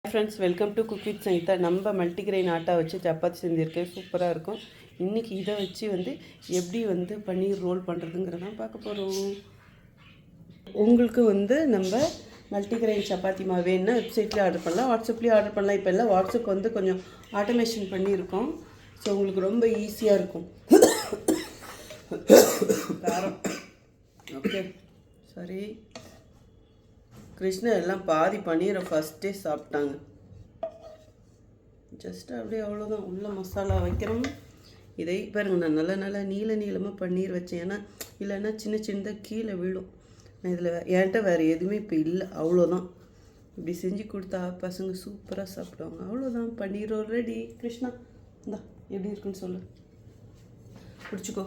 Friends, welcome to cook with Sangeetha. நம்ம multigrain atta வச்சு சப்பாத்தி செஞ்சுருக்கேன். சூப்பராக இருக்கும். இன்றைக்கி இதை வச்சு எப்படி பன்னீர் ரோல் பண்ணுறதுங்கிறதான் பார்க்க போகிறோம். உங்களுக்கு நம்ம மல்டிகிரெயின் சப்பாத்தி மாவு வேணுன்னா வெப்சைட்லேயே ஆர்டர் பண்ணலாம், வாட்ஸ்அப்லேயே ஆர்டர் பண்ணலாம். இப்போ எல்லாம் வாட்ஸ்அப் கொஞ்சம் ஆட்டோமேஷன் பண்ணியிருக்கோம். ஸோ உங்களுக்கு ரொம்ப ஈஸியாக இருக்கும். காரம் ஓகே. சரி, கிருஷ்ணா எல்லாம் பாதி பன்னீரை ஃபஸ்ட்டே சாப்பிட்டாங்க. ஜஸ்ட் அப்படியே அவ்வளோதான். உள்ள மசாலா வைக்கிறோம். இதை பாருங்க, நான் நல்லா நீளமாக பன்னீர் வச்சேன். ஏன்னா இல்லைன்னா சின்னதாக கீழே விழும். நான் இதில் என்கிட்ட வேறு எதுவுமே இப்போ இல்லை. அவ்வளோதான். இப்படி செஞ்சு கொடுத்தா பசங்க சூப்பராக சாப்பிடுவாங்க. அவ்வளோதான், பன்னீர் ரெடி. கிருஷ்ணா இந்தா எப்படி இருக்குன்னு சொல்லு, பிடிச்சிக்கோ.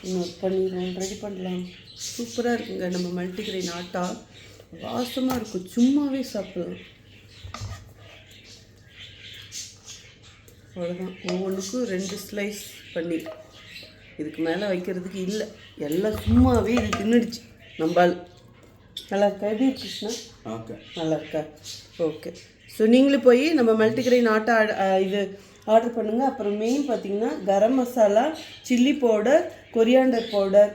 இன்னொரு பன்னீர் ரெடி பண்ணலாம். சூப்பராக இருக்குங்க. நம்ம மல்டிகிரெயின் ஆட்டா வாசமாக இருக்கும். சும்மாவே சாப்பிடலாம். அவ்வளோதான். ஒவ்வொன்றுக்கும் 2 ஸ்லைஸ் பன்னீர். இதுக்கு மேலே வைக்கிறதுக்கு இல்லை. எல்லாம் சும்மாவே இது தின்னுடுச்சு. நம்பால் நல்லா இருக்கா? எப்படி கிருஷ்ணா? ஓகே, நல்லா இருக்கா? ஓகே. ஸோ நீங்களும் போய் நம்ம மல்டிகிரெயின் ஆட்டா இது ஆர்டர் பண்ணுங்கள். அப்புறம் மெயின் பார்த்திங்கன்னா garam masala, chilli powder, coriander powder,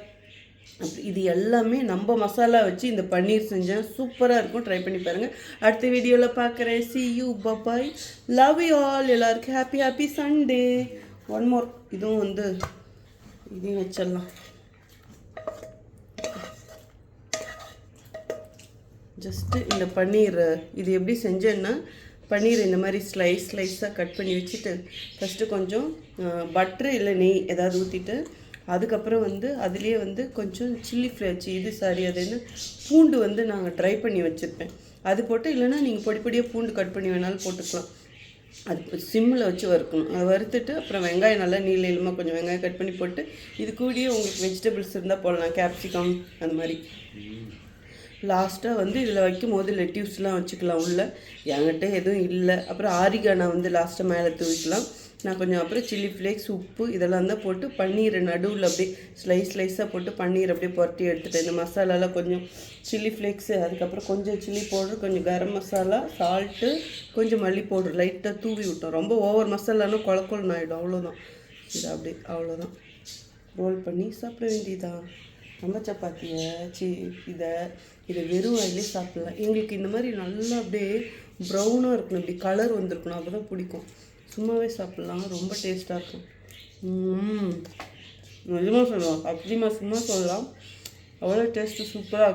அப்புறம் இது எல்லாமே நம்ம மசாலா வச்சு இந்த பன்னீர் செஞ்சேன். சூப்பராக இருக்கும். ட்ரை பண்ணி பாருங்கள். அடுத்த வீடியோவில் பார்க்குறேன். see you, bye bye, love you all. எல்லாருக்கும் ஹாப்பி சண்டே. ஒன் மோர், இதுவும் இதையும் வச்சிடலாம். ஜஸ்ட்டு இந்த பன்னீர் இது எப்படி செஞ்சேன்னா, பன்னீர் இந்த மாதிரி ஸ்லைஸாக கட் பண்ணி வச்சுட்டு ஃபஸ்ட்டு கொஞ்சம் பட்ரு இல்லை நெய் ஏதாவது ஊற்றிட்டு, அதுக்கப்புறம் அதுலேயே கொஞ்சம் சில்லி ஃப்ளேக்ஸ் அது என்ன பூண்டு நாங்கள் ட்ரை பண்ணி வச்சுருப்பேன், அது போட்டு, இல்லைன்னா நீங்கள் பொடியாக பூண்டு கட் பண்ணி வேணாலும் போட்டுக்கலாம். அது சிம்மில் வச்சு வறுக்கணும். அதை வறுத்துட்டு அப்புறம் வெங்காயம் நல்லா நீளமாக கொஞ்சம் வெங்காயம் கட் பண்ணி போட்டு, இது கூடயே உங்களுக்கு வெஜிடபிள்ஸ் இருந்தால் போடலாம், கேப்சிகம் அந்த மாதிரி. லாஸ்ட்டாக இதில் வைக்கும் போது லெட்யூஸ்லாம் வச்சுக்கலாம் உள்ள. என்கிட்ட எதுவும் இல்லை. அப்புறம் ஆரிகானா லாஸ்ட்டாக மேலே தூவிக்கலாம். நான் கொஞ்சம் அப்புறம் சில்லி ஃப்ளேக்ஸ், உப்பு இதெல்லாம் தான் போட்டு பன்னீரை நடுவில் அப்படியே ஸ்லைஸாக போட்டு பன்னீர் அப்படியே புரட்டி எடுத்துட்டேன். இந்த மசாலாலாம் கொஞ்சம் சில்லி ஃப்ளேக்ஸு, அதுக்கப்புறம் கொஞ்சம் சில்லி பவுடர், கொஞ்சம் கரம் மசாலா, சால்ட்டு, கொஞ்சம் மல்லி பவுடர் லைட்டாக தூவி விட்டோம். ரொம்ப ஓவர் மசாலானா குழக்குன்னு ஆகிடும். அவ்வளோதான். இது அப்படியே அவ்வளோதான். ரோல் பண்ணி சாப்பிட வேண்டியதான். நம்ம சப்பாத்தியை இதை வெறும் வாயிலே சாப்பிட்லாம். எங்களுக்கு இந்த மாதிரி நல்லா அப்படியே ப்ரௌனாக இருக்கணும், இப்படி கலர் வந்திருக்கணும், அப்போ தான் பிடிக்கும். சும்மாவே சாப்பிட்லாம், ரொம்ப டேஸ்ட்டாக இருக்கும். நிஜமாக சொல்லலாம், அப்படிமா சும்மா சொல்லலாம். அவ்வளோ டேஸ்ட்டு சூப்பராக இருக்கும்.